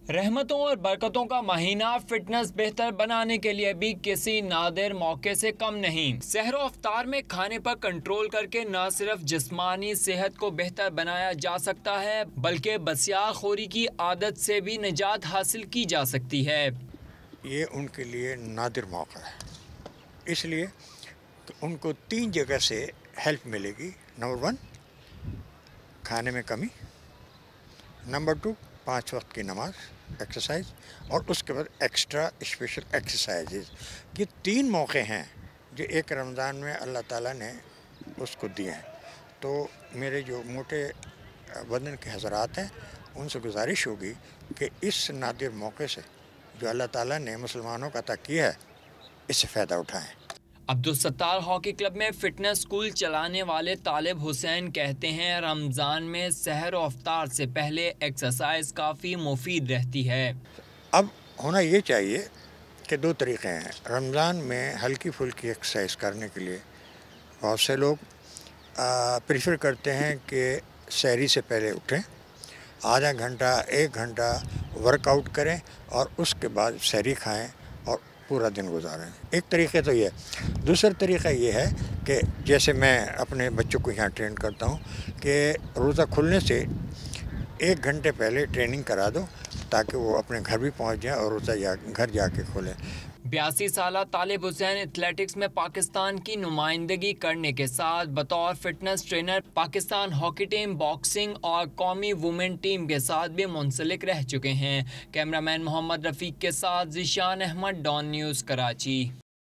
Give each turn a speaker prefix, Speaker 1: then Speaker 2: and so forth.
Speaker 1: रहमतों और बरकतों का महीना फिटनेस बेहतर बनाने के लिए भी किसी नादिर मौके से कम नहीं। सहर व अफ्तार में खाने पर कंट्रोल करके न सिर्फ जिस्मानी सेहत को बेहतर बनाया जा सकता है बल्कि बसियाखोरी की आदत से भी निजात हासिल की जा सकती है।
Speaker 2: ये उनके लिए नादिर मौका है, इसलिए कि उनको 3 जगह से हेल्प मिलेगी। नंबर 1 खाने में कमी, नंबर 2 5 वक्त की नमाज, एक्सरसाइज, और उसके बाद एक्स्ट्रा स्पेशल एक्सरसाइजेज। ये 3 मौके हैं जो एक रमज़ान में अल्लाह ताला ने उसको दिए हैं। तो मेरे जो मोटे बदन के हज़रात हैं उनसे गुजारिश होगी कि इस नादिर मौके से जो अल्लाह ताला ने मुसलमानों का अता किया है, इससे फ़ायदा उठाएं।
Speaker 1: अब्दुल सत्तार हॉकी क्लब में फिटनेस स्कूल चलाने वाले तालिब हुसैन कहते हैं, रमज़ान में सहर व अफ्तार से पहले एक्सरसाइज काफ़ी मुफीद रहती है।
Speaker 2: अब होना ये चाहिए कि 2 तरीक़े हैं। रमज़ान में हल्की फुल्की एक्सरसाइज करने के लिए बहुत से लोग प्रेफर करते हैं कि सहरी से पहले उठें, आधा घंटा 1 घंटा वर्कआउट करें और उसके बाद सहरी खाएं और पूरा दिन गुजारें। एक तरीक़े तो ये है। दूसरा तरीक़ा ये है कि जैसे मैं अपने बच्चों को यहाँ ट्रेन करता हूँ कि रोज़ा खुलने से 1 घंटे पहले ट्रेनिंग करा दो ताकि वो अपने घर भी पहुँच जाएँ और रोज़ा घर जाके खोलें।
Speaker 1: 82 साला तालिब हुसैन एथलेटिक्स में पाकिस्तान की नुमाइंदगी करने के साथ बतौर fitness trainer Pakistan hockey team, boxing और कौमी वुमेन टीम के साथ भी मुंसलिक रह चुके हैं। कैमरामैन मोहम्मद रफ़ीक के साथ ज़ीशान अहमद, डॉन न्यूज़, कराची।